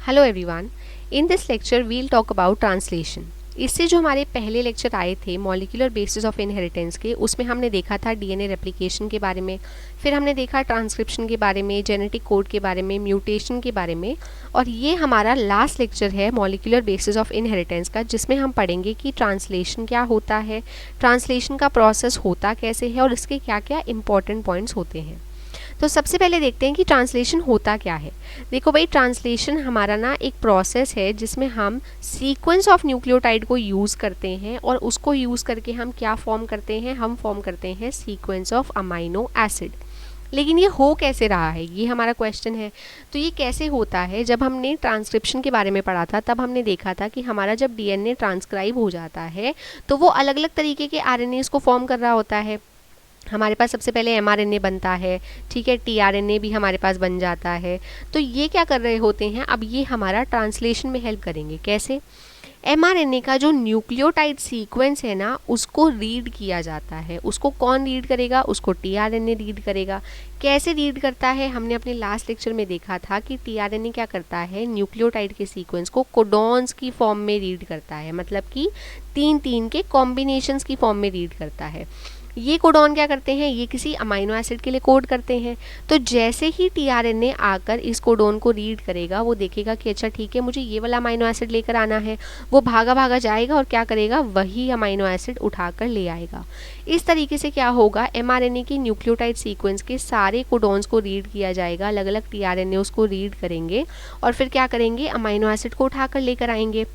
Hello everyone, in this lecture we'll talk about translation. इससे जो हमारे पहले लेक्चर आए थे मॉलिक्यूलर बेसिस ऑफ इनहेरिटेंस के, उसमें हमने देखा था डीएनए रेप्लिकेशन के बारे में, फिर हमने देखा ट्रांसक्रिप्शन के बारे में, जेनेटिक कोड के बारे में, म्यूटेशन के बारे में, और ये हमारा लास्ट लेक्चर है मॉलिक्यूलर बेसिस ऑफ इनहेरिटेंस का, जिसमें हम पढ़ेंगे कि ट्रांसलेशन क्या होता है, ट्रांसलेशन का प्रोसेस होता कैसे है और इसके क्या क्या इंपॉर्टेंट पॉइंट्स होते हैं। तो सबसे पहले देखते हैं कि ट्रांसलेशन होता क्या है। देखो भाई, ट्रांसलेशन हमारा ना एक प्रोसेस है जिसमें हम सीक्वेंस ऑफ न्यूक्लियोटाइड को यूज़ करते हैं और उसको यूज़ करके हम क्या फॉर्म करते हैं, हम फॉर्म करते हैं सीक्वेंस ऑफ अमाइनो एसिड। लेकिन ये हो कैसे रहा है, ये हमारा क्वेश्चन है। तो ये कैसे होता है, जब हमने ट्रांसक्रिप्शन के बारे में पढ़ा था तब हमने देखा था कि हमारा जब डीएनए ट्रांसक्राइब हो जाता है तो वो अलग अलग तरीके के आरएनएस को फॉर्म कर रहा होता है। हमारे पास सबसे पहले एमआरएनए बनता है, ठीक है, टीआरएनए भी हमारे पास बन जाता है। तो ये क्या कर रहे होते हैं, अब ये हमारा ट्रांसलेशन में हेल्प करेंगे। कैसे? एमआरएनए का जो न्यूक्लियोटाइड सीक्वेंस है ना, उसको रीड किया जाता है। उसको कौन रीड करेगा? उसको टीआरएनए रीड करेगा। कैसे रीड करता है? हमने अपने लास्ट लेक्चर में देखा था कि टीआरएनए क्या करता है, न्यूक्लियोटाइड के सीक्वेंस को कोडॉन्स की फॉर्म में रीड करता है, मतलब कि 3-3 के कॉम्बिनेशंस की फॉर्म में रीड करता है। ये कोडॉन क्या करते हैं, ये किसी अमाइनो एसिड के लिए कोड करते हैं। तो जैसे ही टीआरएनए आकर इस कोडॉन को रीड करेगा, वो देखेगा कि अच्छा ठीक है, मुझे ये वाला अमाइनो एसिड लेकर आना है, वो भागा भागा जाएगा और क्या करेगा, वही अमाइनो एसिड उठाकर ले आएगा। इस तरीके से क्या होगा, एमआरएनए के न्यूक्लियोटाइड सीक्वेंस के सारे कोडॉन्स को रीड किया जाएगा, अलग अलग टीआरएनए उसको रीड करेंगे और फिर क्या करेंगे, अमाइनो एसिड को उठाकर लेकर आएंगे।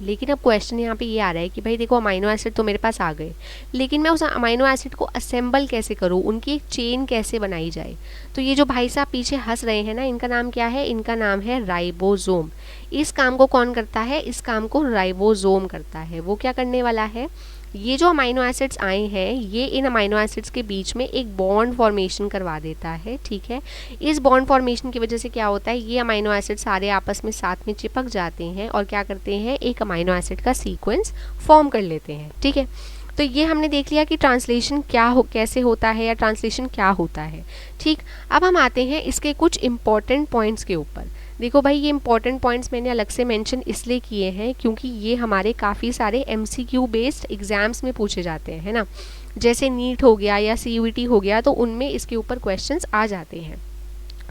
लेकिन अब क्वेश्चन यहाँ पे ये आ रहा है कि भाई देखो, अमाइनो एसिड तो मेरे पास आ गए, लेकिन मैं उस अमाइनो एसिड को असेंबल कैसे करूँ, उनकी एक चेन कैसे बनाई जाए। तो ये जो भाई साहब पीछे हंस रहे हैं ना, इनका नाम क्या है? इनका नाम है राइबोसोम। इस काम को कौन करता है? इस काम को राइबोसोम करता है। वो क्या करने वाला है, ये जो अमाइनो एसिड्स आए हैं, ये इन अमाइनो एसिड्स के बीच में एक बॉन्ड फॉर्मेशन करवा देता है, ठीक है। इस बॉन्ड फॉर्मेशन की वजह से क्या होता है, ये अमाइनो एसिड सारे आपस में साथ में चिपक जाते हैं और क्या करते हैं, एक अमाइनो एसिड का सीक्वेंस फॉर्म कर लेते हैं, ठीक है। तो ये हमने देख लिया कि ट्रांसलेशन कैसे होता है या ट्रांसलेशन क्या होता है, ठीक। अब हम आते हैं इसके कुछ इंपॉर्टेंट पॉइंट्स के ऊपर। देखो भाई, ये इंपॉर्टेंट पॉइंट्स मैंने अलग से मेंशन इसलिए किए हैं क्योंकि ये हमारे काफ़ी सारे एमसीक्यू बेस्ड एग्जाम्स में पूछे जाते हैं, है ना। जैसे नीट हो गया या सीयूईटी हो गया, तो उनमें इसके ऊपर क्वेश्चंस आ जाते हैं।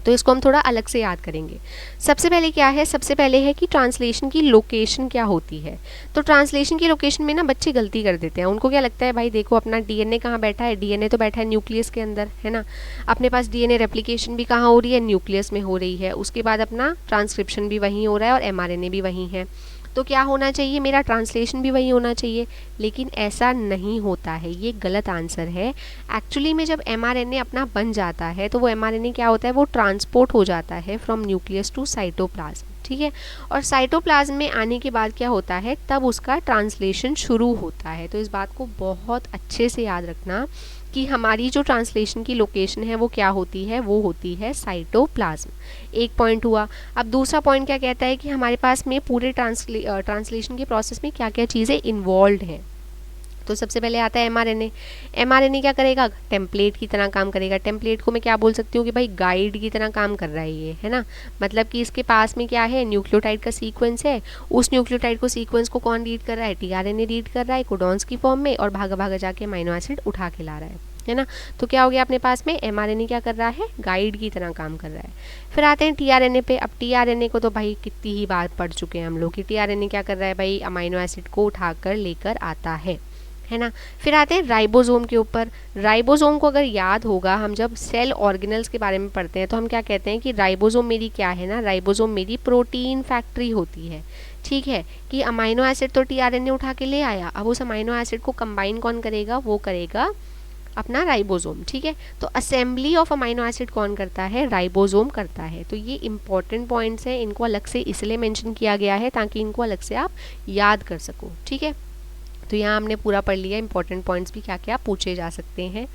तो इसको हम थोड़ा अलग से याद करेंगे। सबसे पहले क्या है, सबसे पहले है कि ट्रांसलेशन की लोकेशन क्या होती है। तो ट्रांसलेशन की लोकेशन में ना बच्चे गलती कर देते हैं। उनको क्या लगता है, भाई देखो अपना डीएनए कहाँ बैठा है, डीएनए तो बैठा है न्यूक्लियस के अंदर, है ना। अपने पास डीएनए रेप्लिकेशन भी कहाँ हो रही है, न्यूक्लियस में हो रही है। उसके बाद अपना ट्रांसक्रिप्शन भी वहीं हो रहा है और एमआरएनए भी वहीं है। तो क्या होना चाहिए, मेरा ट्रांसलेशन भी वही होना चाहिए। लेकिन ऐसा नहीं होता है, ये गलत आंसर है। एक्चुअली में जब एमआरएनए अपना बन जाता है तो वो एमआरएनए क्या होता है, वो ट्रांसपोर्ट हो जाता है फ्रॉम न्यूक्लियस टू साइटोप्लाज्म, ठीक है। और साइटोप्लाज्म में आने के बाद क्या होता है, तब उसका ट्रांसलेशन शुरू होता है। तो इस बात को बहुत अच्छे से याद रखना कि हमारी जो ट्रांसलेशन की लोकेशन है वो क्या होती है, वो होती है साइटोप्लाज्म। एक पॉइंट हुआ। अब दूसरा पॉइंट क्या कहता है कि हमारे पास में पूरे ट्रांसलेशन के प्रोसेस में क्या क्या चीज़ें इन्वॉल्व हैं। तो सबसे पहले आता है एमआरएनए। एमआरएनए क्या करेगा, टेम्पलेट की तरह काम करेगा। टेम्पलेट को मैं क्या बोल सकती हूँ कि भाई गाइड की तरह काम कर रहा है ये, है ना। मतलब कि इसके पास में क्या है, न्यूक्लियोटाइड का सीक्वेंस है। उस न्यूक्लियोटाइड को सीक्वेंस को कौन रीड कर रहा है, टीआरएनए रीड कर रहा है कोडॉन्स की फॉर्म में, और भागा भागा जाके अमाइनो एसिड उठा के ला रहा है ना। तो क्या हो गया, अपने पास में एमआरएनए क्या कर रहा है, गाइड की तरह काम कर रहा है। फिर आते हैं टीआरएनए पे। अब टीआरएनए को तो भाई कितनी ही बार पढ़ चुके हैं हम लोग कि टीआरएनए क्या कर रहा है, भाई अमाइनो एसिड को उठाकर लेकर आता है ना। फिर आते हैं राइबोसोम के ऊपर। राइबोसोम को अगर याद होगा, हम जब सेल ऑर्गेनल्स के बारे में पढ़ते हैं तो हम क्या कहते हैं कि राइबोसोम मेरी क्या है ना, राइबोसोम मेरी प्रोटीन फैक्ट्री होती है, ठीक है। कि अमाइनो एसिड तो टीआरएनए उठा के ले आया, अब उस अमाइनो एसिड को कंबाइन कौन करेगा, वो करेगा अपना राइबोसोम, ठीक है। तो असेंबली ऑफ अमाइनो एसिड कौन करता है, राइबोसोम करता है। तो ये इंपॉर्टेंट पॉइंट्स हैं, इनको अलग से इसलिए मेंशन किया गया है ताकि इनको अलग से आप याद कर सको, ठीक है। तो यहाँ हमने पूरा पढ़ लिया इंपॉर्टेंट पॉइंट्स भी क्या क्या पूछे जा सकते हैं।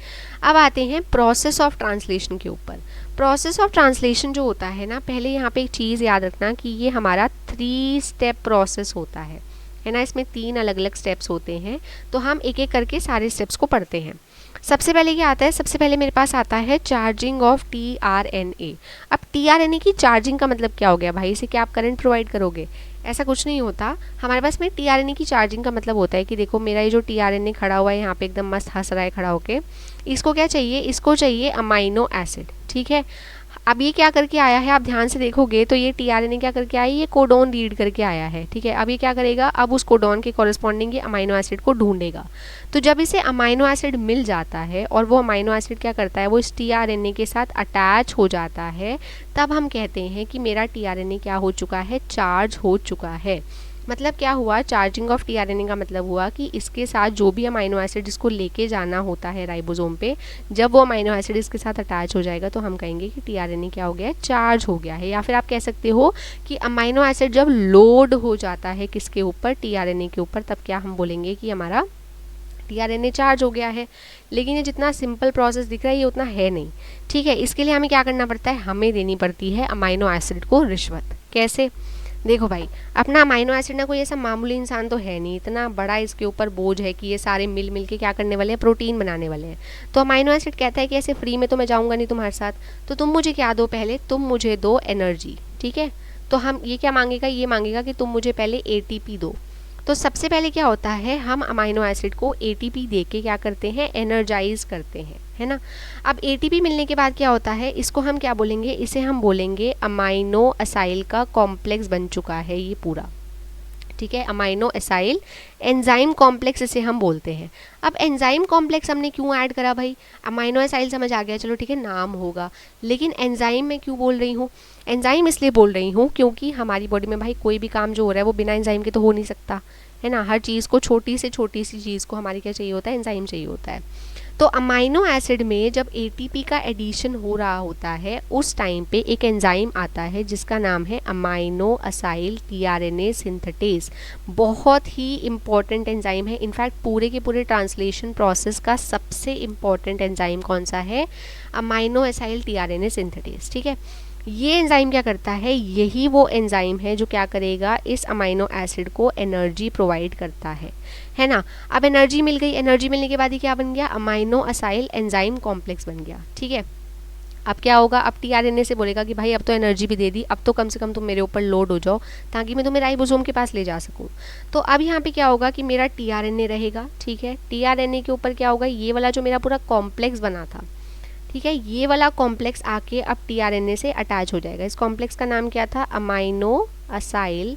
अब आते हैं प्रोसेस ऑफ ट्रांसलेशन के ऊपर। प्रोसेस ऑफ ट्रांसलेशन जो होता है ना, पहले यहाँ पे एक चीज़ याद रखना कि ये हमारा 3 स्टेप प्रोसेस होता है ना। इसमें 3 अलग अलग स्टेप्स होते हैं। तो हम एक एक करके सारे स्टेप्स को पढ़ते हैं। सबसे पहले क्या आता है, सबसे पहले मेरे पास आता है चार्जिंग ऑफ टीआरएनए। अब टीआरएनए की चार्जिंग का मतलब क्या हो गया भाई, इसे क्या आप करंट प्रोवाइड करोगे? ऐसा कुछ नहीं होता। हमारे पास में टीआरएनए की चार्जिंग का मतलब होता है कि देखो मेरा ये जो टीआरएनए खड़ा हुआ है यहाँ पे एकदम मस्त हंस रहा है खड़ा होके, इसको क्या चाहिए, इसको चाहिए अमाइनो एसिड, ठीक है। अब ये क्या करके आया है, आप ध्यान से देखोगे तो ये टीआरएनए क्या करके आया है, ये कोडोन रीड करके आया है, ठीक है। अब ये क्या करेगा, अब उस कोडोन के कॉरेस्पॉन्डिंग ये अमाइनो एसिड को ढूंढेगा। तो जब इसे अमाइनो एसिड मिल जाता है और वो अमाइनो एसिड क्या करता है, वो इस टीआरएनए के साथ अटैच हो जाता है, तब हम कहते हैं कि मेरा टीआरएनए क्या हो चुका है, चार्ज हो चुका है। मतलब क्या हुआ, चार्जिंग ऑफ टीआरएनए का मतलब हुआ कि इसके साथ जो भी अमाइनो एसिड इसको लेके जाना होता है राइबोसोम पे, जब वो अमाइनो एसिड इसके साथ अटैच हो जाएगा तो हम कहेंगे कि टीआरएनए क्या हो गया है, चार्ज हो गया है। या फिर आप कह सकते हो कि अमाइनो एसिड जब लोड हो जाता है किसके ऊपर, टीआरएनए के ऊपर, तब क्या हम बोलेंगे कि हमारा टीआरएनए चार्ज हो गया है। लेकिन ये जितना सिंपल प्रोसेस दिख रहा है ये उतना है नहीं, ठीक है। इसके लिए हमें क्या करना पड़ता है, हमें देनी पड़ती है अमाइनो एसिड को रिश्वत। कैसे, देखो भाई, अपना अमाइनो एसिड ना कोई ऐसा मामूली इंसान तो है नहीं, इतना बड़ा इसके ऊपर बोझ है कि ये सारे मिल मिल के क्या करने वाले हैं, प्रोटीन बनाने वाले हैं। तो अमाइनो एसिड कहता है कि ऐसे फ्री में तो मैं जाऊंगा नहीं तुम्हारे साथ, तो तुम मुझे क्या दो, पहले तुम मुझे दो एनर्जी, ठीक है। तो हम ये क्या मांगेगा, ये मांगेगा कि तुम मुझे पहले एटीपी दो। तो सबसे पहले क्या होता है, हम अमाइनो एसिड को एटीपी दे के क्या करते हैं, एनर्जाइज करते हैं, है ना। अब एटीपी मिलने के बाद क्या होता है, इसको हम क्या बोलेंगे, इसे हम बोलेंगे अमाइनो असाइल का कॉम्प्लेक्स बन चुका है ये पूरा, ठीक है। अमाइनो एसाइल एंजाइम कॉम्प्लेक्स इसे हम बोलते हैं। अब एंजाइम कॉम्प्लेक्स हमने क्यों ऐड करा भाई, अमाइनो एसाइल समझ आ गया, चलो ठीक है नाम होगा, लेकिन एंजाइम में क्यों बोल रही हूँ, एंजाइम इसलिए बोल रही हूँ क्योंकि हमारी बॉडी में भाई कोई भी काम जो हो रहा है वो बिना एंजाइम के तो हो नहीं सकता, है ना। हर चीज़ को, छोटी से छोटी सी चीज़ को हमारी क्या चाहिए होता है, एंजाइम चाहिए होता है। तो अमाइनो एसिड में जब एटीपी का एडिशन हो रहा होता है उस टाइम पे एक एंजाइम आता है जिसका नाम है अमाइनो असाइल टीआरएनए सिंथेटेज। बहुत ही इंपॉर्टेंट एंजाइम है, इनफैक्ट पूरे के पूरे ट्रांसलेशन प्रोसेस का सबसे इंपॉर्टेंट एंजाइम कौन सा है, अमाइनो असाइल टीआरएनए सिंथेटेज, ठीक है। ये एंजाइम क्या करता है, यही वो एंजाइम है जो क्या करेगा, इस अमाइनो एसिड को एनर्जी प्रोवाइड करता है ना। अब एनर्जी मिल गई, एनर्जी मिलने के बाद ही क्या बन गया, अमाइनो असाइल एंजाइम कॉम्प्लेक्स बन गया, ठीक है। अब क्या होगा, अब टीआरएनए से बोलेगा कि भाई अब तो एनर्जी भी दे दी, अब तो कम से कम तुम मेरे ऊपर लोड हो जाओ ताकि मैं तुम्हें राइबोसोम के पास ले जा सकूं। तो अब यहाँ पे क्या होगा कि मेरा टीआरएनए रहेगा, ठीक है। टीआरएनए के ऊपर क्या होगा, ये वाला जो मेरा पूरा कॉम्प्लेक्स बना था, ठीक है, ये वाला कॉम्प्लेक्स आके अब टीआरएनए से अटैच हो जाएगा। इस कॉम्प्लेक्स का नाम क्या था, अमाइनो असाइल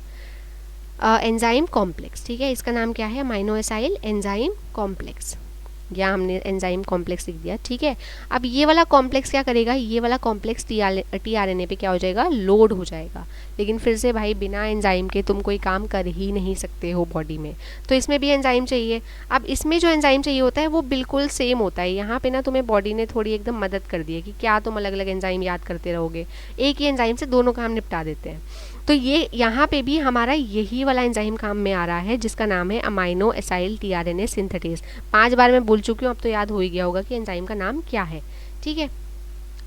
एंजाइम कॉम्प्लेक्स, ठीक है। इसका नाम क्या है, अमाइनो असाइल एंजाइम कॉम्प्लेक्स, या हमने एंजाइम कॉम्प्लेक्स लिख दिया, ठीक है। अब ये वाला कॉम्प्लेक्स क्या करेगा, ये वाला कॉम्प्लेक्स टीआरएनए पे क्या हो जाएगा, लोड हो जाएगा। लेकिन फिर से भाई बिना एंजाइम के तुम कोई काम कर ही नहीं सकते हो बॉडी में, तो इसमें भी एंजाइम चाहिए। अब इसमें जो एंजाइम चाहिए होता है वो बिल्कुल सेम होता है। यहाँ पे ना तुम्हें बॉडी ने थोड़ी एकदम मदद कर दी है कि क्या तुम अलग अलग एंजाइम याद करते रहोगे, एक ही एंजाइम से दोनों काम निपटा देते हैं। तो ये यहाँ पे भी हमारा यही वाला एंजाइम काम में आ रहा है जिसका नाम है अमाइनो असाइल टीआरएनए सिंथेटेज। 5 बार मैं बोल चुकी हूँ, अब तो याद हो ही गया होगा कि एंजाइम का नाम क्या है, ठीक है।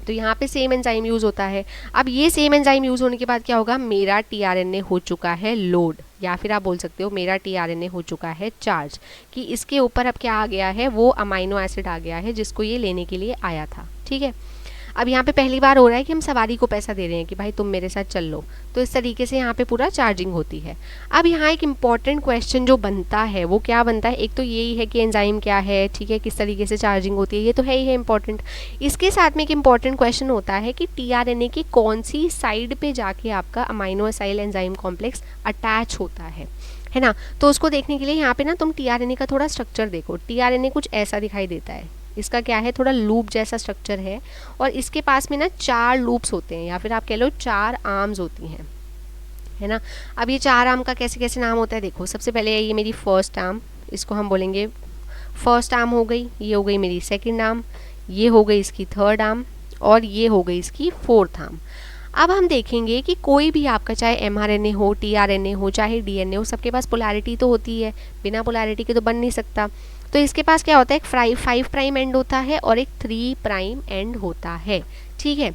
तो यहाँ पे सेम एंजाइम यूज़ होता है। अब ये सेम एंजाइम यूज़ होने के बाद क्या होगा, मेरा टीआरएनए हो चुका है लोड, या फिर आप बोल सकते हो मेरा टीआरएनए हो चुका है चार्ज, कि इसके ऊपर अब क्या आ गया है, वो अमाइनो एसिड आ गया है जिसको ये लेने के लिए आया था, ठीक है। अब यहाँ पे पहली बार हो रहा है कि हम सवारी को पैसा दे रहे हैं कि भाई तुम मेरे साथ चल लो, तो इस तरीके से यहाँ पे पूरा चार्जिंग होती है। अब यहाँ एक इम्पॉर्टेंट क्वेश्चन जो बनता है वो क्या बनता है, एक तो यही है कि एंजाइम क्या है, ठीक है, किस तरीके से चार्जिंग होती है, ये तो है ही है इंपॉर्टेंट। इसके साथ में एक इम्पॉर्टेंट क्वेश्चन होता है कि टीआरएनए की कौन सी साइड पे जाके आपका amino acyl enzyme complex attach होता है ना। तो उसको देखने के लिए यहाँ पे ना तुम टीआरएनए का थोड़ा स्ट्रक्चर देखो। टीआरएनए कुछ ऐसा दिखाई देता है, इसका क्या है, थोड़ा लूप जैसा स्ट्रक्चर है, और इसके पास में ना 4 लूप्स होते हैं, या फिर आप कह लो 4 आर्म्स होती हैं, है ना। अब ये 4 आर्म का कैसे कैसे नाम होता है देखो। सबसे पहले ये मेरी फर्स्ट आर्म, इसको हम बोलेंगे फर्स्ट आर्म हो गई, ये हो गई मेरी सेकंड आर्म, ये हो गई इसकी थर्ड आर्म, और ये हो गई इसकी फोर्थ आर्म। अब हम देखेंगे कि कोई भी आपका चाहे एमआरएनए हो, टीआरएनए हो, चाहे डीएनए हो, सबके पास पोलैरिटी तो होती है, बिना पोलैरिटी के तो बन नहीं सकता। तो इसके पास क्या होता है, एक 5 प्राइम एंड होता है और एक 3 प्राइम एंड होता है, ठीक है।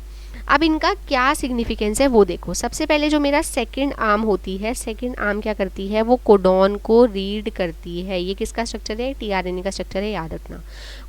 अब इनका क्या सिग्निफिकेंस है वो देखो। सबसे पहले जो मेरा सेकंड आर्म होती है, सेकंड आर्म क्या करती है, वो कोडॉन को रीड करती है। ये किसका स्ट्रक्चर है, टीआरएनए का स्ट्रक्चर है, याद रखना।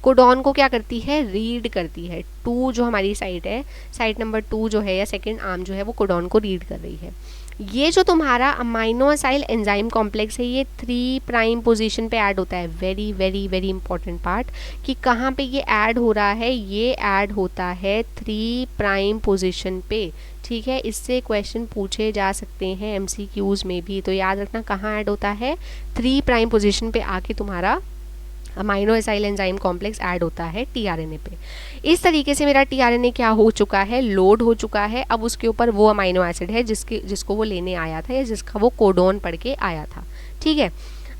कोडॉन को क्या करती है, रीड करती है। 2 जो हमारी साइट है, साइट नंबर 2 जो है या सेकंड आर्म जो है वो कोडॉन को रीड कर रही है। ये जो तुम्हारा अमाइनो असाइल एंजाइम कॉम्प्लेक्स है ये 3 प्राइम पोजीशन पे ऐड होता है। Very very very important part कि कहाँ पे ये ऐड हो रहा है, ये ऐड होता है 3 प्राइम पोजीशन पे। ठीक है, इससे क्वेश्चन पूछे जा सकते हैं एमसीक्यूज में भी, तो याद रखना कहाँ ऐड होता है, 3 प्राइम पोजीशन पे आके तुम्हारा amino acyl enzyme complex add होता है टीआरएनए पे। इस तरीके से मेरा टीआरएनए क्या हो चुका है, लोड हो चुका है। अब उसके ऊपर वो अमाइनो एसिड है जिसको वो लेने आया था या जिसका वो कोडॉन पढ़ के आया था। ठीक है,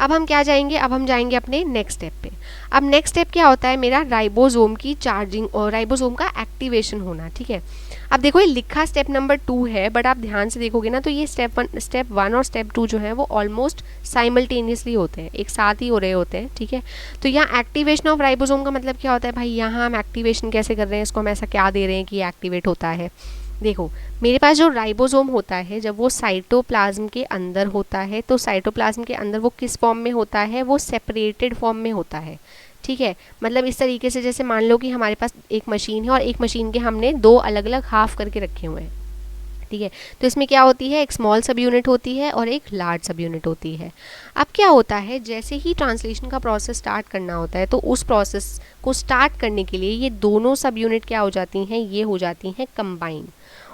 अब हम क्या जाएंगे, अब हम जाएंगे अपने नेक्स्ट स्टेप पे। अब नेक्स्ट स्टेप क्या होता है, मेरा राइबोसोम की चार्जिंग और राइबोसोम का एक्टिवेशन होना। ठीक है, अब देखो ये लिखा स्टेप नंबर 2 है, बट आप ध्यान से देखोगे ना तो ये स्टेप 1 और स्टेप 2 जो है वो ऑलमोस्ट साइमल्टेनियसली होते हैं, एक साथ ही हो रहे होते हैं। ठीक है, तो यहाँ एक्टिवेशन ऑफ राइबोसोम का मतलब क्या होता है, भाई यहाँ हम एक्टिवेशन कैसे कर रहे हैं, इसको हम ऐसा क्या दे रहे हैं कि ये एक्टिवेट होता है। देखो मेरे पास जो राइबोसोम होता है जब वो साइटोप्लाज्म के अंदर होता है तो साइटोप्लाज्म के अंदर वो किस फॉर्म में होता है, वो सेपरेटेड फॉर्म में होता है। ठीक है, मतलब इस तरीके से जैसे मान लो कि हमारे पास एक मशीन है और एक मशीन के हमने 2 अलग अलग हाफ करके रखे हुए हैं। ठीक है, तो इसमें क्या होती है, एक स्मॉल सब यूनिट होती है और एक लार्ज सब यूनिट होती है। अब क्या होता है, जैसे ही ट्रांसलेशन का प्रोसेस स्टार्ट करना होता है तो उस प्रोसेस को स्टार्ट करने के लिए ये दोनों सब यूनिट क्या हो जाती हैं, ये हो जाती हैं कंबाइन।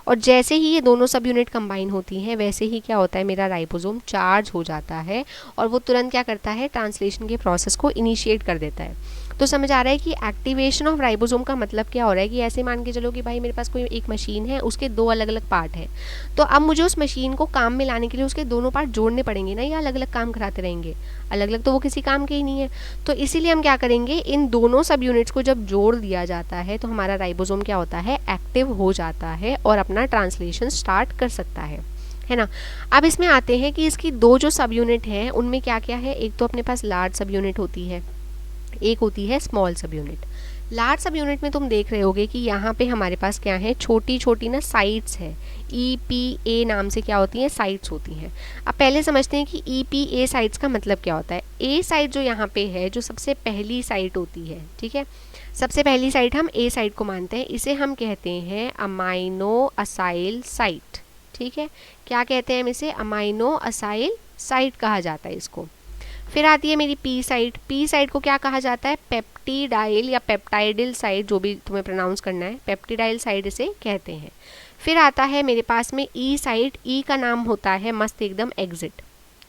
और जैसे ही ये दोनों सब यूनिट कंबाइन होती हैं वैसे ही क्या होता है, मेरा राइबोसोम चार्ज हो जाता है और वो तुरंत क्या करता है, ट्रांसलेशन के प्रोसेस को इनिशिएट कर देता है। तो समझ आ रहा है कि एक्टिवेशन ऑफ राइबोसोम का मतलब क्या हो रहा है कि ऐसे मान के चलो कि भाई मेरे पास कोई एक मशीन है, उसके 2 अलग अलग पार्ट हैं, तो अब मुझे उस मशीन को काम में लाने के लिए उसके दोनों पार्ट जोड़ने पड़ेंगे ना, या अलग अलग काम कराते रहेंगे, अलग अलग तो वो किसी काम के ही नहीं है। तो इसीलिए हम क्या करेंगे, इन दोनों सब यूनिट्स को जब जोड़ दिया जाता है तो हमारा राइबोसोम क्या होता है, एक्टिव हो जाता है और अपना ट्रांसलेशन स्टार्ट कर सकता है ना। अब इसमें आते हैं कि इसकी 2 जो सब यूनिट हैं उनमें क्या क्या है, एक तो अपने पास लार्ज सब यूनिट होती है, एक होती है स्मॉल सब यूनिट। लार्ज सब यूनिट में तुम देख रहे होगे कि यहाँ पे हमारे पास क्या है, छोटी छोटी ना साइट्स है, EPA नाम से क्या होती हैं, साइट्स होती हैं। अब पहले समझते हैं कि EPA साइट्स का मतलब क्या होता है। ए साइट जो यहाँ पे है, जो सबसे पहली साइट होती है, ठीक है, सबसे पहली साइट हम ए साइट को मानते हैं, इसे हम कहते हैं अमाइनो असाइल साइट। ठीक है, क्या कहते हैं हम इसे, अमाइनो असाइल साइट कहा जाता है इसको। फिर आती है मेरी पी साइट। पी साइट को क्या कहा जाता है, पेप्टिडाइल या पेप्टाइडिल साइट, जो भी तुम्हें प्रोनाउंस करना है, पेप्टिडाइल साइट इसे कहते हैं। फिर आता है मेरे पास में ई साइट। ई का नाम होता है मस्त एकदम एग्जिट,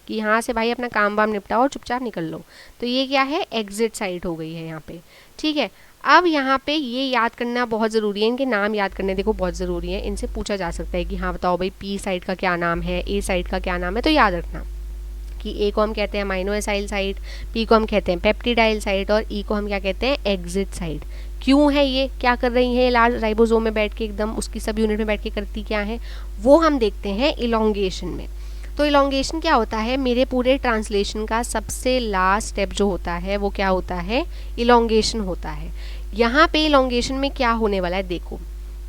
कि यहाँ से भाई अपना काम वाम निपटाओ और चुपचाप निकल लो, तो ये क्या है, एग्जिट साइट हो गई है यहाँ पे। ठीक है, अब यहाँ पे ये याद करना बहुत ज़रूरी है, इनके नाम याद करने देखो बहुत ज़रूरी है, इनसे पूछा जा सकता है कि हाँ बताओ भाई पी साइट का क्या नाम है, ए साइट का क्या नाम है, तो याद रखना कि ए को हम कहते हैं अमाइनो एसाइल साइट, पी को हम कहते हैं पेप्टिडाइल साइट और ई को हम क्या कहते हैं, एग्जिट साइट। क्यों है ये, क्या कर रही है लार्ज राइबोसोम में बैठ के, एकदम उसकी सब यूनिट में बैठ के करती क्या है, वो हम देखते हैं इलोंगेशन में। तो इलोंगेशन क्या होता है, मेरे पूरे ट्रांसलेशन का सबसे लास्ट स्टेप जो होता है वो क्या होता है, इलोंगेशन होता है। यहाँ पे इलोंगेशन में क्या होने वाला है, देखो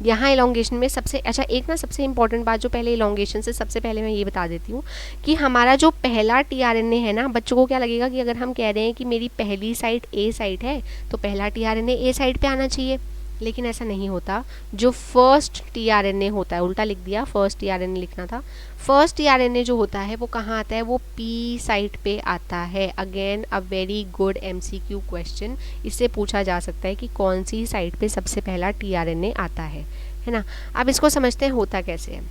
यहाँ इलोंगेशन में सबसे अच्छा एक ना सबसे इंपॉर्टेंट बात, जो पहले इलोंगेशन से सबसे पहले मैं ये बता देती हूँ कि हमारा जो पहला टीआरएनए है ना, बच्चों को क्या लगेगा कि अगर हम कह रहे हैं कि मेरी पहली साइट ए साइट है तो पहला टीआरएनए ए साइट पे आना चाहिए, लेकिन ऐसा नहीं होता। जो फर्स्ट टीआरएनए होता है, उल्टा लिख दिया, फर्स्ट टीआरएनए लिखना था, फर्स्ट टीआरएनए जो होता है वो कहाँ आता है, वो पी साइट पे आता है। Again a very good MCQ question, इससे पूछा जा सकता है कि कौन सी साइट पे सबसे पहला टीआरएनए आता है ना। अब इसको समझते हैं होता कैसे है।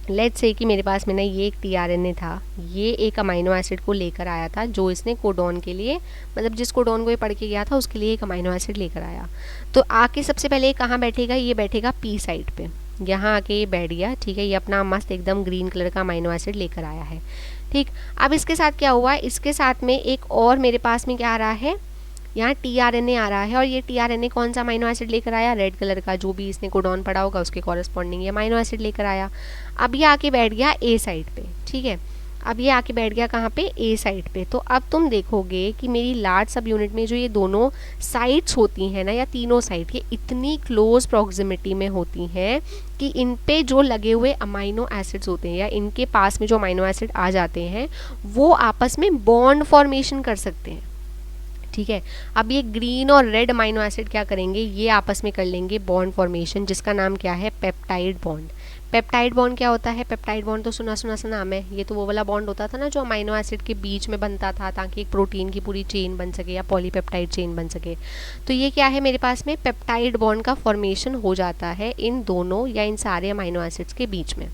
लेट्स से कि मेरे पास में ना ये एक टीआरएनए था, ये एक अमाइनो एसिड को लेकर आया था, जो इसने कोडॉन के लिए, मतलब जिस कोडॉन को ये पढ़ के गया था उसके लिए एक अमाइनो एसिड लेकर आया। तो आके सबसे पहले कहाँ बैठेगा, ये बैठेगा पी साइट पे, यहाँ आके ये बैठ गया। ठीक है, ये अपना मस्त एकदम ग्रीन कलर का अमाइनो एसिड लेकर आया है। ठीक, अब इसके साथ क्या हुआ, इसके साथ में एक और मेरे पास में क्या आ रहा है, यहाँ टीआरएनए आ रहा है, और ये टीआरएनए कौन सा अमाइनो एसिड लेकर आया, रेड कलर का, जो भी इसने कोडॉन पढ़ा होगा उसके कॉरेस्पॉन्डिंग ये अमाइनो एसिड लेकर आया। अब ये आके बैठ गया ए साइड पे। ठीक है, अब ये आके बैठ गया कहाँ पे, ए साइड पे। तो अब तुम देखोगे कि मेरी लार्ज सब यूनिट में जो ये दोनों साइड्स होती हैं ना, या तीनों साइड, ये इतनी क्लोज प्रॉक्सिमिटी में होती हैं कि इन पे जो लगे हुए अमाइनो एसिड्स होते हैं, या इनके पास में जो अमाइनो एसिड आ जाते हैं, वो आपस में बॉन्ड फॉर्मेशन कर सकते हैं। ठीक है, अब ये ग्रीन और रेड अमाइनो एसिड क्या करेंगे, ये आपस में कर लेंगे बॉन्ड फॉर्मेशन, जिसका नाम क्या है, पेप्टाइड बॉन्ड। पेप्टाइड बॉन्ड क्या होता है, पेप्टाइड बॉन्ड तो सुना सुना सा नाम है, ये तो वो वाला बॉन्ड होता था ना जो अमाइनो एसिड के बीच में बनता था ताकि एक प्रोटीन की पूरी चेन बन सके या पॉलीपेप्टाइड चेन बन सके। तो ये क्या है, मेरे पास में पेप्टाइड बॉन्ड का फॉर्मेशन हो जाता है इन दोनों या इन सारे अमाइनो एसिड्स के बीच में।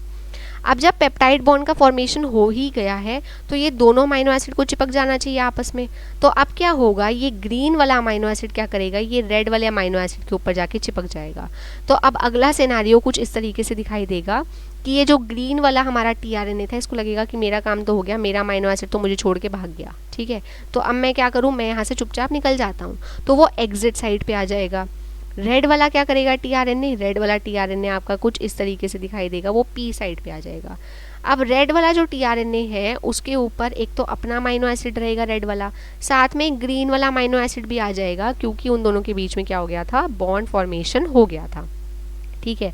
अब जब पेप्टाइड बॉन्ड का फॉर्मेशन हो ही गया है तो ये दोनों अमाइनो एसिड को चिपक जाना चाहिए आपस में। तो अब क्या होगा, ये ग्रीन वाला अमाइनो एसिड क्या करेगा, ये रेड वाले अमाइनो एसिड के ऊपर जाके चिपक जाएगा। तो अब अगला सिनेरियो कुछ इस तरीके से दिखाई देगा कि ये जो ग्रीन वाला हमारा टीआरएनए था, इसको लगेगा कि मेरा काम तो हो गया, मेरा अमाइनो एसिड तो मुझे छोड़ के भाग गया। ठीक है, तो अब मैं क्या करूँ, मैं यहाँ से चुपचाप निकल जाता हूँ। तो वो एग्जिट साइड पे आ जाएगा। रेड वाला क्या करेगा, टीआरएनए, रेड वाला टीआरएनए आपका कुछ इस तरीके से दिखाई देगा, वो पी साइड पे आ जाएगा। अब रेड वाला जो टीआरएनए है उसके ऊपर एक तो अपना अमाइनो एसिड रहेगा रेड वाला, साथ में ग्रीन वाला अमाइनो एसिड भी आ जाएगा, क्योंकि उन दोनों के बीच में क्या हो गया था, बॉन्ड फॉर्मेशन हो गया था। ठीक है,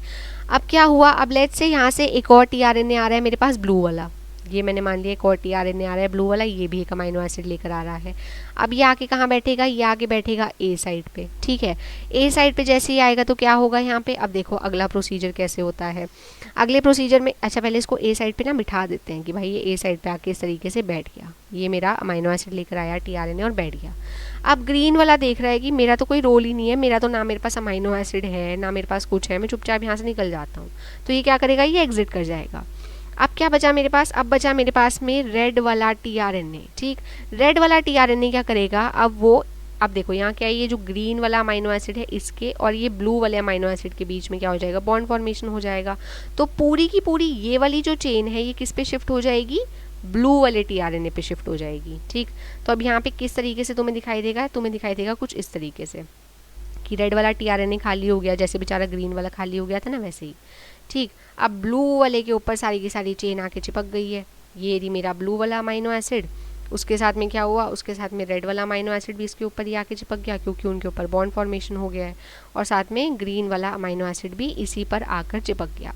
अब क्या हुआ, अब लेट्स से यहाँ से एक और टीआरएनए आ रहा है मेरे पास ब्लू वाला, ये मैंने मान लिया एक और टीआरएनए आ रहा है ब्लू वाला, ये भी एक अमाइनो एसिड लेकर आ रहा है। अब ये आके कहाँ बैठेगा, ये आके बैठेगा ए साइड पे। ठीक है, ए साइड पे जैसे ही आएगा तो क्या होगा यहाँ पे, अब देखो अगला प्रोसीजर कैसे होता है। अगले प्रोसीजर में, अच्छा पहले इसको ए साइड पे ना बिठा देते हैं कि भाई ये ए साइड पे आके इस तरीके से बैठ गया, ये मेरा अमाइनो एसिड लेकर आया टीआरएनए और बैठ गया। अब ग्रीन वाला देख रहा है कि मेरा तो कोई रोल ही नहीं है, मेरा तो ना मेरे पास अमाइनो एसिड है ना मेरे पास कुछ है, मैं चुपचाप यहाँ से निकल जाता हूँ। तो ये क्या करेगा, ये एग्जिट कर जाएगा। अब क्या बचा मेरे पास, अब बचा मेरे पास में रेड वाला टीआरएनए। ठीक, रेड वाला टीआरएनए क्या करेगा, अब देखो यहाँ क्या है, ये जो ग्रीन वाला अमाइनो एसिड है इसके और ये ब्लू वाले अमाइनो एसिड के बीच में क्या हो जाएगा, बॉन्ड फॉर्मेशन हो जाएगा। तो पूरी की पूरी ये वाली जो चेन है ये किस पे शिफ्ट हो जाएगी, ब्लू वाले टीआरएनए पे शिफ्ट हो जाएगी। ठीक, तो अब यहाँ पे किस तरीके से तुम्हें दिखाई देगा, तुम्हें दिखाई देगा कुछ इस तरीके से कि रेड वाला टीआरएनए खाली हो गया, जैसे बेचारा ग्रीन वाला खाली हो गया था ना वैसे ही। ठीक, अब ब्लू वाले के ऊपर सारी की सारी चेन आके चिपक गई है, ये रही मेरा ब्लू वाला अमाइनो एसिड, उसके साथ में क्या हुआ, उसके साथ में रेड वाला अमाइनो एसिड भी इसके ऊपर ही आके चिपक गया क्योंकि उनके ऊपर बॉन्ड फॉर्मेशन हो गया है, और साथ में ग्रीन वाला अमाइनो एसिड भी इसी पर आकर चिपक गया।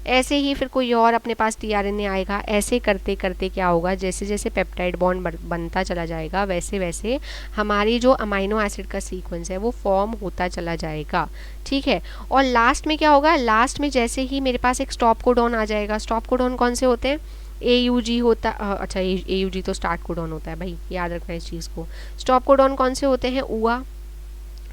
ऐसे ही फिर कोई और अपने पास टीआरएनए आएगा, ऐसे करते करते क्या होगा, जैसे जैसे पेप्टाइड बॉन्ड बनता चला जाएगा वैसे वैसे हमारी जो अमाइनो एसिड का सीक्वेंस है वो फॉर्म होता चला जाएगा। ठीक है, और लास्ट में क्या होगा, लास्ट में जैसे ही मेरे पास एक स्टॉप कोडॉन आ जाएगा। स्टॉप कोडॉन कौन से होते हैं, AUG होता, अच्छा AUG तो स्टार्ट कोडॉन होता है भाई, याद रखना इस चीज़ को। स्टॉप कोडॉन कौन से होते हैं, UA,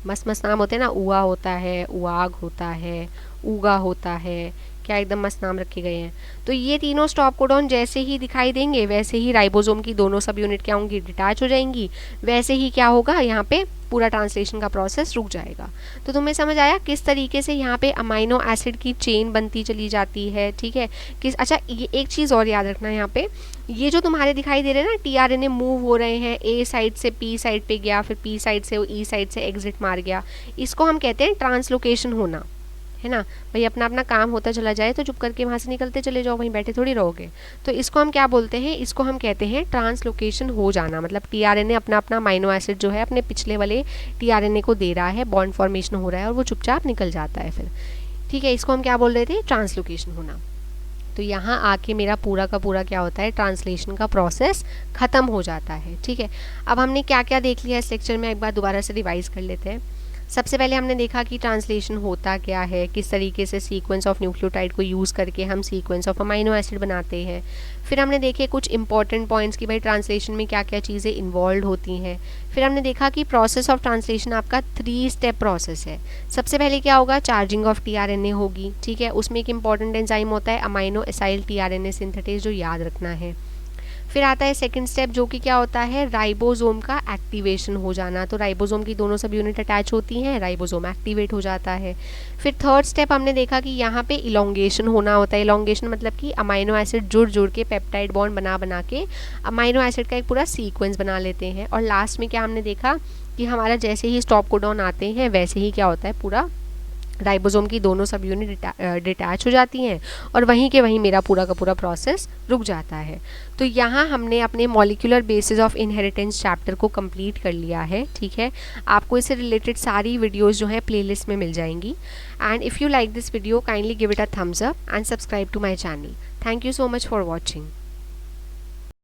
मस्त मस्त नाम होते हैं ना, UA होता है, UAG होता है, UGA होता है, क्या एकदम मस्त नाम रखे गए हैं। तो ये तीनों स्टॉप कोडॉन जैसे ही दिखाई देंगे वैसे ही राइबोसोम की दोनों सब यूनिट क्या होंगी, डिटैच हो जाएंगी, वैसे ही क्या होगा, यहाँ पे पूरा ट्रांसलेशन का प्रोसेस रुक जाएगा। तो तुम्हें समझ आया किस तरीके से यहाँ पे अमाइनो एसिड की चेन बनती चली जाती है। ठीक है, किस, अच्छा ये एक चीज़ और याद रखना, यहाँ पे ये जो तुम्हारे दिखाई दे रहे हैं ना टीआरएनए मूव हो रहे हैं, ए साइड से पी साइड पे गया, फिर पी साइड से ई साइड से एग्जिट मार गया, इसको हम कहते हैं ट्रांसलोकेशन होना, है ना भाई। अपना अपना काम होता चला जाए तो चुप करके वहाँ से निकलते चले जाओ, वहीं बैठे थोड़ी रहोगे। तो इसको हम क्या बोलते हैं, इसको हम कहते हैं ट्रांसलोकेशन हो जाना, मतलब टीआरएनए अपना अपना अमाइनो एसिड जो है अपने पिछले वाले टीआरएनए को दे रहा है, बॉन्ड फॉर्मेशन हो रहा है और वो चुपचाप निकल जाता है फिर। ठीक है, इसको हम क्या बोल रहे थे, ट्रांसलोकेशन होना। तो यहाँ आके मेरा पूरा का पूरा क्या होता है, ट्रांसलेशन का प्रोसेस ख़त्म हो जाता है। ठीक है, अब हमने क्या क्या देख लिया इस लेक्चर में, एक बार दोबारा से रिवाइज कर लेते हैं। सबसे पहले हमने देखा कि ट्रांसलेशन होता क्या है, किस तरीके से सीक्वेंस ऑफ न्यूक्लियोटाइड को यूज़ करके हम सीक्वेंस ऑफ अमाइनो एसिड बनाते हैं। फिर हमने देखे कुछ इंपॉर्टेंट पॉइंट्स कि भाई ट्रांसलेशन में क्या क्या चीज़ें इन्वॉल्व होती हैं। फिर हमने देखा कि प्रोसेस ऑफ ट्रांसलेशन आपका 3 स्टेप प्रोसेस है। सबसे पहले क्या होगा, चार्जिंग ऑफ टीआरएनए होगी। ठीक है, उसमें एक इंपॉर्टेंट एंजाइम होता है अमाइनो एसाइल टीआरएनए सिंथेटेज, जो याद रखना है। फिर आता है सेकंड स्टेप जो कि क्या होता है, राइबोसोम का एक्टिवेशन हो जाना। तो राइबोसोम की दोनों सब यूनिट अटैच होती हैं, राइबोसोम एक्टिवेट हो जाता है। फिर थर्ड स्टेप हमने देखा कि यहाँ पे इलोंगेशन होना होता है। इलोंगेशन मतलब कि अमाइनो एसिड जुड़ जुड़ के पेप्टाइड बॉन्ड बना के अमाइनो एसिड का एक पूरा सीक्वेंस बना लेते हैं। और लास्ट में क्या हमने देखा कि हमारा जैसे ही स्टॉप कोडॉन आते हैं वैसे ही क्या होता है, पूरा राइबोसोम की दोनों सब यूनिट डिटैच हो जाती हैं और वहीं के वहीं मेरा पूरा का पूरा प्रोसेस रुक जाता है। तो यहाँ हमने अपने molecular basis of inheritance chapter को कंप्लीट कर लिया है, ठीक है। आपको इससे रिलेटेड सारी वीडियोस जो हैं प्लेलिस्ट में मिल जाएंगी। And if you like this video kindly give it a thumbs up and subscribe to my channel. Thank you so much for watching.